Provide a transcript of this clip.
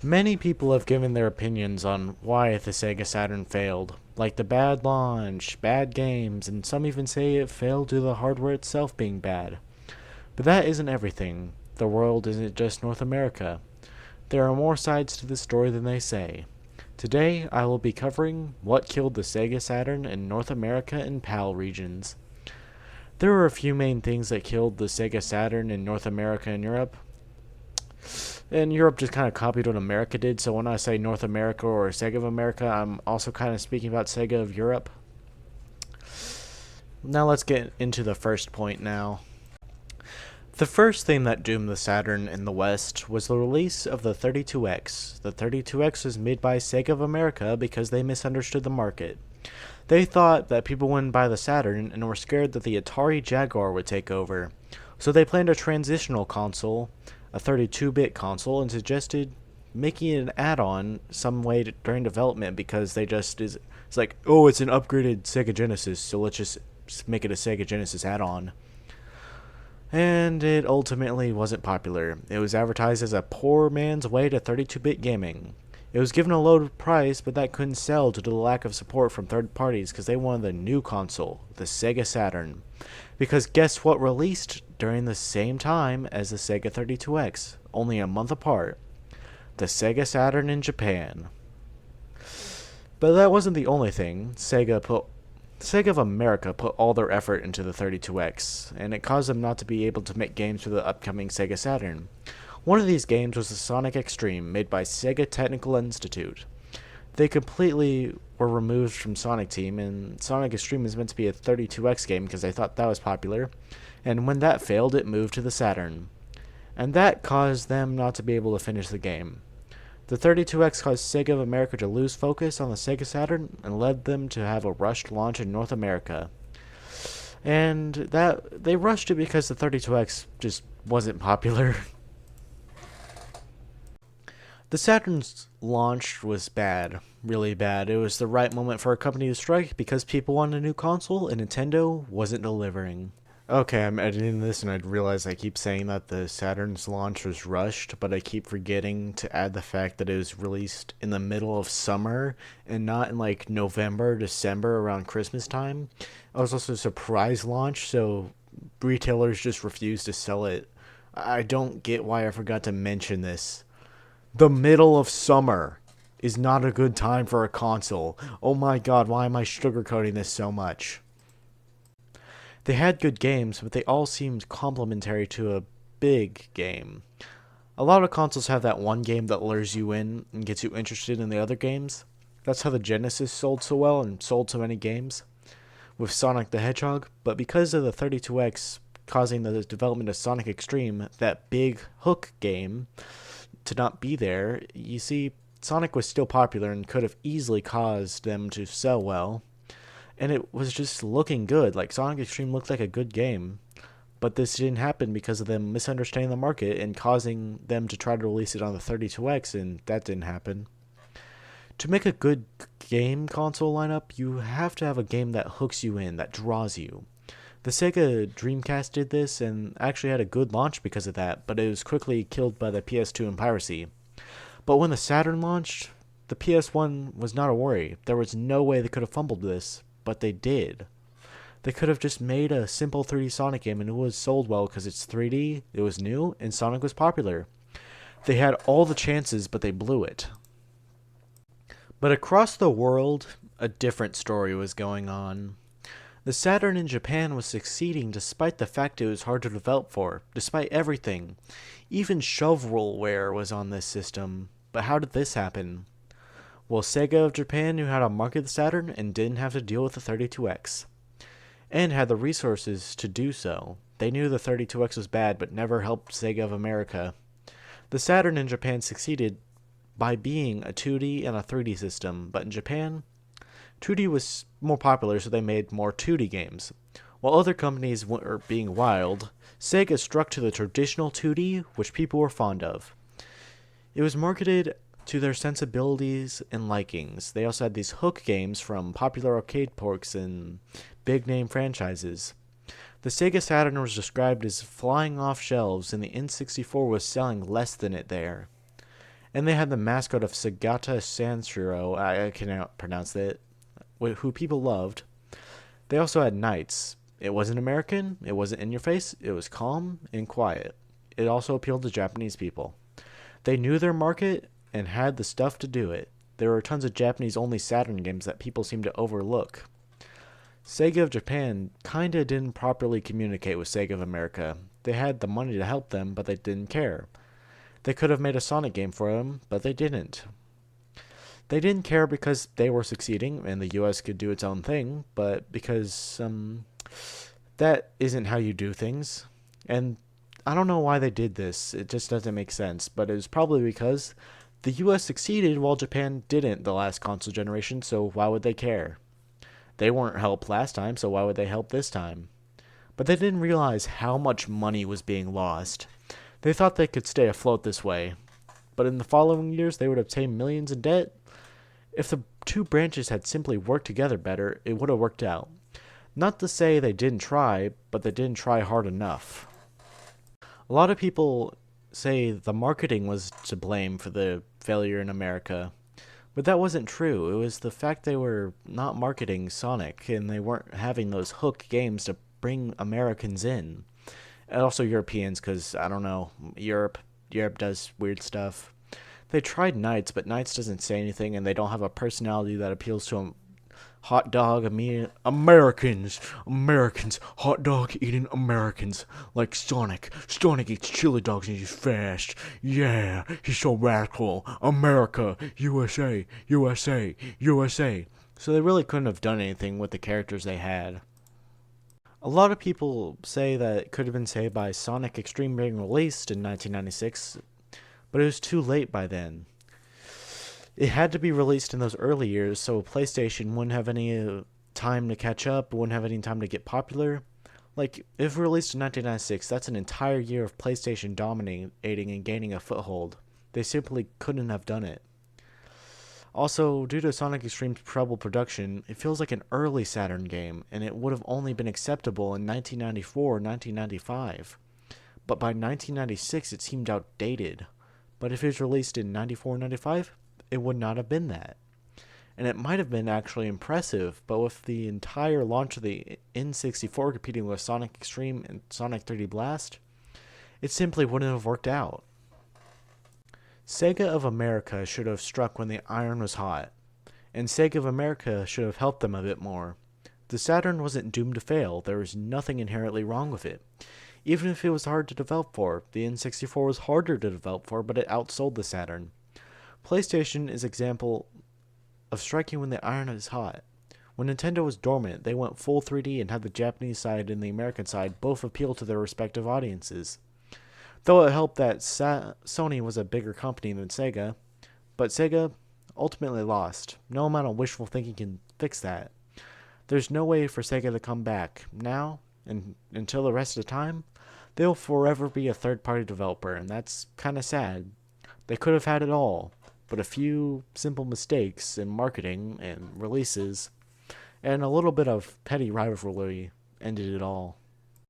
Many people have given their opinions on why the Sega Saturn failed, like the bad launch, bad games, and some even say it failed due to the hardware itself being bad. But that isn't everything. The world isn't just North America. There are more sides to this story than they say. Today, I will be covering what killed the Sega Saturn in North America and PAL regions. There were a few main things that killed the Sega Saturn in North America and Europe. And Europe just kind of copied what America did, so when I say North America or Sega of America, I'm also kind of speaking about Sega of Europe. Now let's get into the first point now. The first thing that doomed the Saturn in the West was the release of the 32X. The 32X was made by Sega of America because they misunderstood the market. They thought that people wouldn't buy the Saturn and were scared that the Atari Jaguar would take over. So they planned a transitional console, a 32-bit console, and suggested making it an add-on some way during development because it's like, oh, it's an upgraded Sega Genesis, so let's just make it a Sega Genesis add-on. And it ultimately wasn't popular. It was advertised as a poor man's way to 32-bit gaming. It was given a low price, but that couldn't sell due to the lack of support from third parties because they wanted the new console, the Sega Saturn. Because guess what released during the same time as the Sega 32X, only a month apart? The Sega Saturn in Japan. But that wasn't the only thing. Sega of America put all their effort into the 32X, and it caused them not to be able to make games for the upcoming Sega Saturn. One of these games was the Sonic Extreme, made by Sega Technical Institute. They completely were removed from Sonic Team, and Sonic Extreme is meant to be a 32X game because they thought that was popular, and when that failed, it moved to the Saturn. And that caused them not to be able to finish the game. The 32X caused Sega of America to lose focus on the Sega Saturn and led them to have a rushed launch in North America. And that they rushed it because the 32X just wasn't popular. The Saturn's launch was bad, really bad. It was the right moment for a company to strike because people wanted a new console and Nintendo wasn't delivering. Okay, I'm editing this and I realize I keep saying that the Saturn's launch was rushed, but I keep forgetting to add the fact that it was released in the middle of summer and not in like November, December around Christmas time. It was also a surprise launch, so retailers just refused to sell it. I don't get why I forgot to mention this. The middle of summer is not a good time for a console. Oh my god, why am I sugarcoating this so much? They had good games, but they all seemed complementary to a big game. A lot of consoles have that one game that lures you in and gets you interested in the other games. That's how the Genesis sold so well and sold so many games with Sonic the Hedgehog, but because of the 32X causing the development of Sonic Extreme, that big hook game, to not be there, you see, Sonic was still popular and could have easily caused them to sell well. And it was just looking good. Like, Sonic Extreme looked like a good game. But this didn't happen because of them misunderstanding the market and causing them to try to release it on the 32X, and that didn't happen. To make a good game console lineup, you have to have a game that hooks you in, that draws you. The Sega Dreamcast did this and actually had a good launch because of that, but it was quickly killed by the PS2 and piracy. But when the Saturn launched, the PS1 was not a worry. There was no way they could have fumbled this, but they did. They could have just made a simple 3D Sonic game and it was sold well because it's 3D, it was new, and Sonic was popular. They had all the chances, but they blew it. But across the world, a different story was going on. The Saturn in Japan was succeeding despite the fact it was hard to develop for, despite everything. Even shovelware was on this system. But how did this happen? Well, Sega of Japan knew how to market the Saturn and didn't have to deal with the 32X. And had the resources to do so. They knew the 32X was bad, but never helped Sega of America. The Saturn in Japan succeeded by being a 2D and a 3D system, but in Japan, 2D was more popular, so they made more 2D games. While other companies were being wild, Sega stuck to the traditional 2D, which people were fond of. It was marketed to their sensibilities and likings. They also had these hook games from popular arcade ports and big-name franchises. The Sega Saturn was described as flying off shelves, and the N64 was selling less than it there. And they had the mascot of Sagata Sanshiro, I cannot pronounce it, who people loved. They also had knights. It wasn't American, it wasn't in your face, it was calm and quiet. It also appealed to Japanese people. They knew their market and had the stuff to do it. There were tons of Japanese-only Saturn games that people seem to overlook. Sega of Japan kinda didn't properly communicate with Sega of America. They had the money to help them, but they didn't care. They could have made a Sonic game for them, but they didn't. They didn't care because they were succeeding and the US could do its own thing, but because that isn't how you do things. And I don't know why they did this. It just doesn't make sense, but it was probably because the US succeeded while Japan didn't the last console generation, so why would they care? They weren't helped last time, so why would they help this time? But they didn't realize how much money was being lost. They thought they could stay afloat this way, but in the following years they would obtain millions in debt. If the two branches had simply worked together better, it would have worked out. Not to say they didn't try, but they didn't try hard enough. A lot of people say the marketing was to blame for the failure in America, but that wasn't true. It was the fact they were not marketing Sonic, and they weren't having those hook games to bring Americans in. And also Europeans, because, I don't know, Europe does weird stuff. They tried Knights, but Knights doesn't say anything, and they don't have a personality that appeals to hot dog Americans, hot dog eating Americans, like Sonic. Sonic eats chili dogs and he's fast. Yeah, he's so radical. America, USA, USA, USA. So they really couldn't have done anything with the characters they had. A lot of people say that it could have been saved by Sonic Extreme being released in 1996, but it was too late by then. It had to be released in those early years, so PlayStation wouldn't have any time to catch up, wouldn't have any time to get popular. Like, if released in 1996, that's an entire year of PlayStation dominating and gaining a foothold. They simply couldn't have done it. Also, due to Sonic Extreme's troubled production, it feels like an early Saturn game, and it would have only been acceptable in 1994 or 1995. But by 1996, it seemed outdated. But if it was released in 94 or 95, it would not have been that. And it might have been actually impressive, but with the entire launch of the N64 competing with Sonic Extreme and Sonic 3D Blast, it simply wouldn't have worked out. Sega of America should have struck when the iron was hot, and Sega of America should have helped them a bit more. The Saturn wasn't doomed to fail. There was nothing inherently wrong with it. Even if it was hard to develop for, the N64 was harder to develop for, but it outsold the Saturn. PlayStation is an example of striking when the iron is hot. When Nintendo was dormant, they went full 3D and had the Japanese side and the American side both appeal to their respective audiences. Though it helped that Sony was a bigger company than Sega, but Sega ultimately lost. No amount of wishful thinking can fix that. There's no way for Sega to come back. Now, and until the rest of the time, they'll forever be a third-party developer, and that's kind of sad. They could have had it all, but a few simple mistakes in marketing and releases, and a little bit of petty rivalry ended it all.